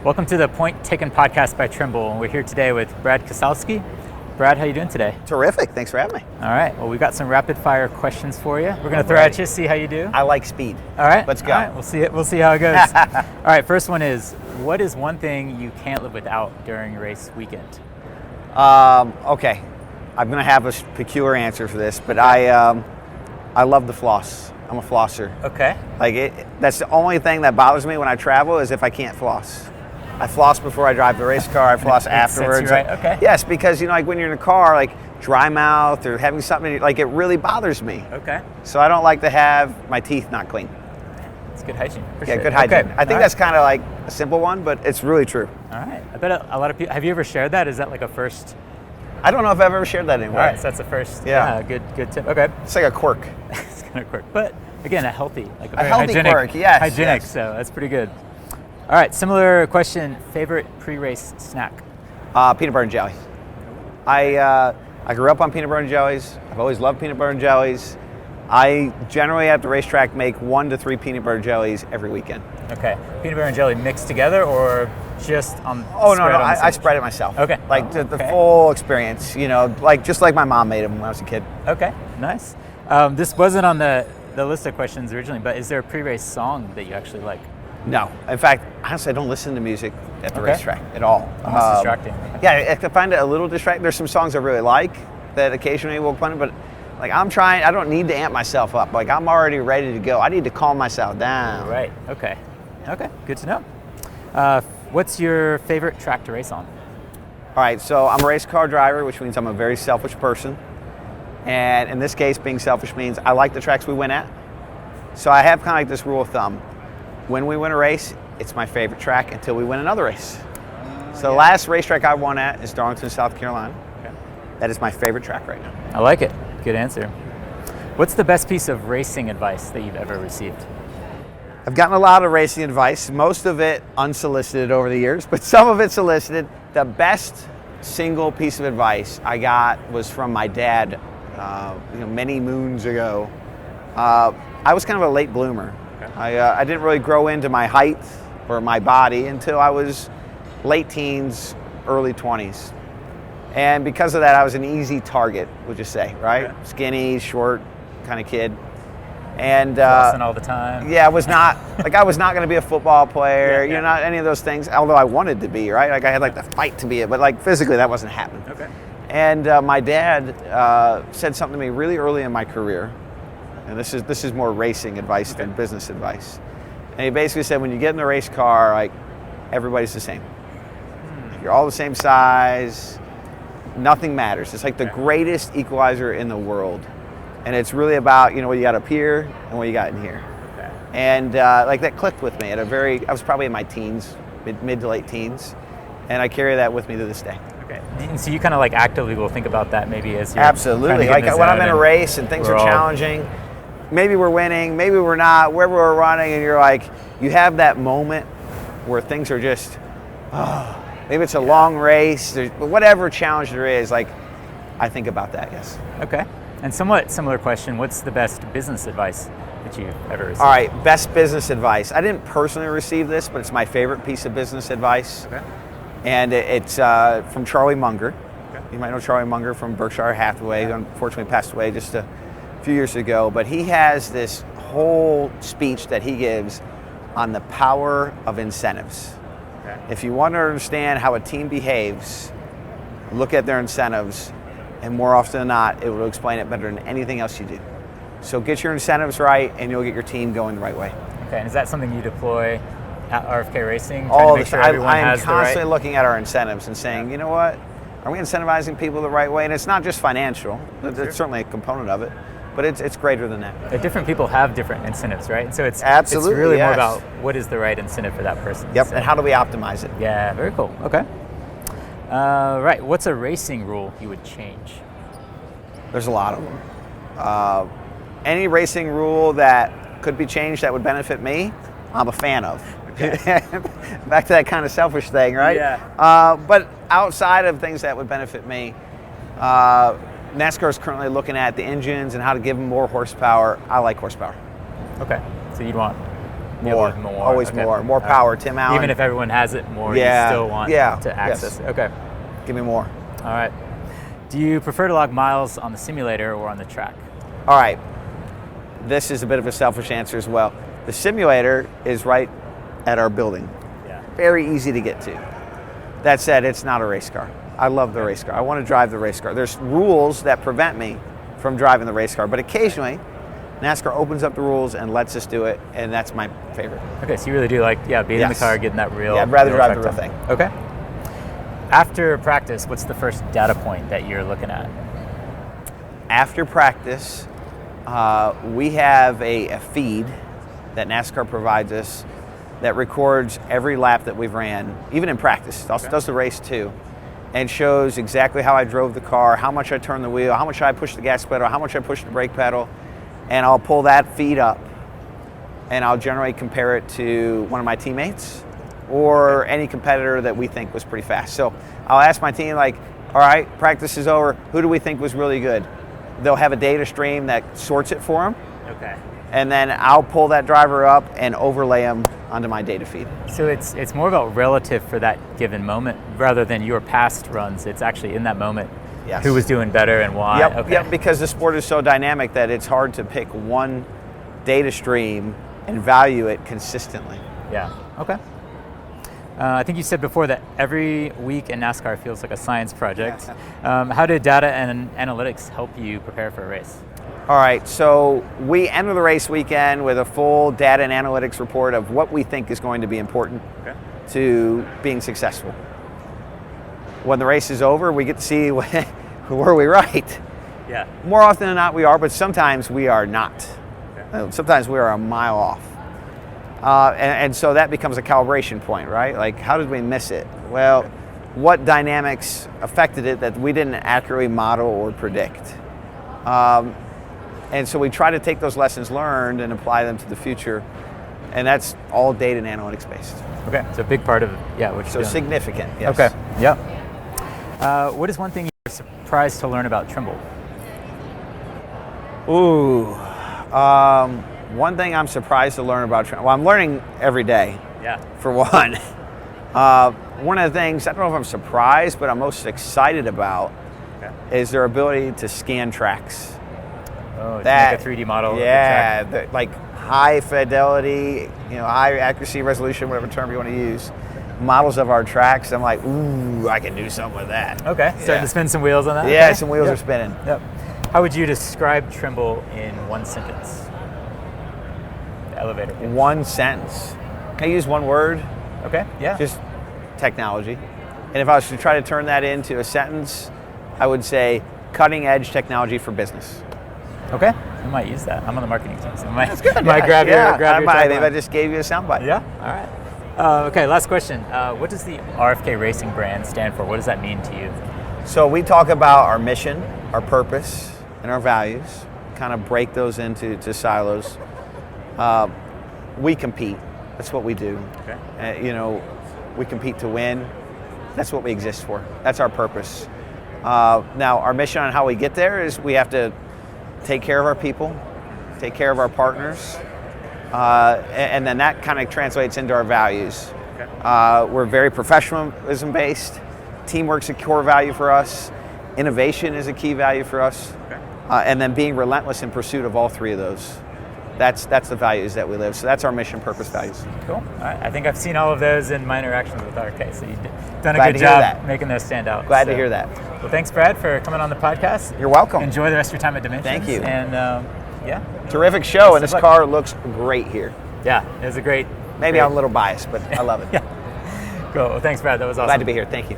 Welcome to the Point Taken podcast by Trimble. We're here today with Brad Keselowski. Brad, how you doing today? Terrific. Thanks for having me. All right. Well, we've got some rapid fire questions for you. We're going to throw at you, see how you do. I like speed. All right. Let's go. All right. We'll see it. We'll see how it goes. All right. First one is, what is one thing you can't live without during race weekend? Okay. I'm going to have a peculiar answer for this, but I love the floss. I'm a flosser. Okay. That's the only thing that bothers me when I travel is if I can't floss. I floss before I drive the race car. I floss afterwards. Right. Okay. Yes, because when you're in a car, dry mouth or having something, it really bothers me. Okay. So I don't like to have my teeth not clean. It's good hygiene. Yeah, good hygiene. Okay. I think that's kind of a simple one, but it's really true. All right. I bet a lot of people. Have you ever shared that? Is that a first? I don't know if I've ever shared that anywhere. All right. So that's a first. Yeah. Good tip. Okay. It's like a quirk. It's kind of quirk, but again, a healthy, a healthy hygienic, quirk. Yes. Hygienic. Yes. So that's pretty good. All right, similar question, favorite pre-race snack? Peanut butter and jelly. I grew up on peanut butter and jellies. I've always loved peanut butter and jellies. I generally at the racetrack make 1 to 3 peanut butter jellies every weekend. Okay, peanut butter and jelly mixed together or just on? Oh, no, I spread it myself. Okay. The full experience, just like my mom made them when I was a kid. Okay, nice. This wasn't on the list of questions originally, but is there a pre-race song that you actually like? No. In fact, honestly, I don't listen to music at the racetrack at all. Almost distracting. Yeah, I find it a little distracting. There's some songs I really like that occasionally will play, but I don't need to amp myself up. I'm already ready to go. I need to calm myself down. Right. Okay, good to know. What's your favorite track to race on? All right, so I'm a race car driver, which means I'm a very selfish person. And in this case, being selfish means I like the tracks we win at. So I have kind of this rule of thumb. When we win a race, it's my favorite track until we win another race. So the last racetrack I won at is Darlington, South Carolina. Okay. That is my favorite track right now. I like it. Good answer. What's the best piece of racing advice that you've ever received? I've gotten a lot of racing advice, most of it unsolicited over the years, but some of it solicited. The best single piece of advice I got was from my dad many moons ago. I was kind of a late bloomer. I didn't really grow into my height or my body until I was late teens, early 20s. And because of that, I was an easy target, would you say, right? Okay. Skinny, short kind of kid. And flossing all the time. Yeah, I was not going to be a football player, not any of those things, although I wanted to be, right? I had the fight to be it, but physically that wasn't happening. Okay. And my dad said something to me really early in my career. And this is more racing advice than business advice. And he basically said, when you get in the race car, everybody's the same. You're all the same size. Nothing matters. It's the greatest equalizer in the world. And it's really about, what you got up here and what you got in here. Okay. And that clicked with me I was probably in my teens, mid to late teens. And I carry that with me to this day. Okay. And so you kind of actively will think about that maybe as you're absolutely. When I'm in a race and things are challenging, maybe we're winning, maybe we're not, wherever we're running, and you're you have that moment where things are just, maybe it's a long race, but whatever challenge there is, I think about that, yes. Okay. And somewhat similar question, what's the best business advice that you've ever received? All right, best business advice. I didn't personally receive this, but it's my favorite piece of business advice. Okay. And it's from Charlie Munger. Okay. You might know Charlie Munger from Berkshire Hathaway, who unfortunately passed away just a few years ago, but he has this whole speech that he gives on the power of incentives. Okay. If you want to understand how a team behaves, look at their incentives, and more often than not, it will explain it better than anything else you do. So get your incentives right, and you'll get your team going the right way. Okay, and is that something you deploy at RFK Racing? All the time. I am constantly looking at our incentives and saying, you know what, are we incentivizing people the right way? And it's not just financial, it's certainly a component of it. But it's greater than that. Different people have different incentives, right? So it's absolutely, it's really more about what is the right incentive for that person. Yep, so. And how do we optimize it? Yeah, very cool. Okay. Right, what's a racing rule you would change? There's a lot of them. Any racing rule that could be changed that would benefit me, I'm a fan of. Okay. Back to that kind of selfish thing, right? Yeah. But outside of things that would benefit me, NASCAR is currently looking at the engines and how to give them more horsepower. I like horsepower. Okay, so you'd want be able to more. Always Okay. more. More All power. right. Tim Allen. Even if everyone has it more, Yeah. you still want Yeah. to access Yes. it. Okay. Give me more. All right. Do you prefer to log miles on the simulator or on the track? All right. This is a bit of a selfish answer as well. The simulator is right at our building. Yeah. Very easy to get to. That said, it's not a race car. I love the race car. I want to drive the race car. There's rules that prevent me from driving the race car, but occasionally NASCAR opens up the rules and lets us do it, and that's my favorite. Okay, so you really do like, being in the Yes. car, getting that real. Yeah, I'd rather real drive the track real time. thing. Okay. After practice, what's the first data point that you're looking at? After practice, we have a feed that NASCAR provides us that records every lap that we've ran, even in practice. It also does the race too, and shows exactly how I drove the car, how much I turned the wheel, how much I pushed the gas pedal, how much I pushed the brake pedal, and I'll pull that feed up and I'll generally compare it to one of my teammates or any competitor that we think was pretty fast. So I'll ask my team, like, all right, practice is over, who do we think was really good? They'll have a data stream that sorts it for them. Okay. And then I'll pull that driver up and overlay them onto my data feed. So it's more about relative for that given moment rather than your past runs. It's actually in that moment. Yes. Who was doing better and why. Yep, Okay. yep, because the sport is so dynamic that it's hard to pick one data stream and value it consistently. Yeah. Okay. I think you said before that every week in NASCAR feels like a science project. How do data and analytics help you prepare for a race? All right, so we enter the race weekend with a full data and analytics report of what we think is going to be important to being successful. When the race is over, we get to see were we right. Yeah. More often than not we are, but sometimes we are not. Sometimes we are a mile off. And so that becomes a calibration point, right? Like, how did we miss it? Well, what dynamics affected it that we didn't accurately model or predict? And so we try to take those lessons learned and apply them to the future. And that's all data and analytics based. Okay, so a big part of what you're So doing. significant, yes. Okay, yeah. What is one thing you're surprised to learn about Trimble? Ooh, one thing I'm surprised to learn about Trimble. Well, I'm learning every day. Yeah. For one. One of the things, I don't know if I'm surprised, but I'm most excited about is their ability to scan tracks. Oh, to That, make a 3D model yeah, of the track. like high fidelity, high accuracy, resolution, whatever term you want to use, models of our tracks. I'm like, ooh, I can do something with that. Okay, starting to spin some wheels on that? Yeah, Okay. some wheels are spinning. Yep. How would you describe Trimble in one sentence? The elevator pitch. One sentence. Can I use one word? Okay, yeah. Just technology. And if I was to try to turn that into a sentence, I would say cutting edge technology for business. Okay, I might use that. I'm on the marketing team, so I might, That's good. might grab your I think tagline. I just gave you a soundbite. Yeah, all right. Okay, last question. What does the RFK Racing brand stand for? What does that mean to you? So we talk about our mission, our purpose, and our values, kind of break those into silos. We compete. That's what we do. Okay. We compete to win. That's what we exist for. That's our purpose. Now, our mission on how we get there is we have to take care of our people, take care of our partners, and then that kind of translates into our values. Okay. We're very professionalism based. Teamwork's a core value for us. Innovation is a key value for us. Okay. And then being relentless in pursuit of all three of those. That's the values that we live. So that's our mission, purpose, values. Cool. All right. I think I've seen all of those in my interactions with RFK, so you've done a Glad good to hear job that. making those stand out. Glad to hear that. Well, thanks, Brad, for coming on the podcast. You're welcome. Enjoy the rest of your time at Dimensions. Thank you. And yeah. Terrific show, and Best this of luck. car looks great here. Yeah, it was a great. Maybe I'm a little biased, but I love it. Yeah. Cool. Well, thanks, Brad. That was awesome. Glad to be here. Thank you.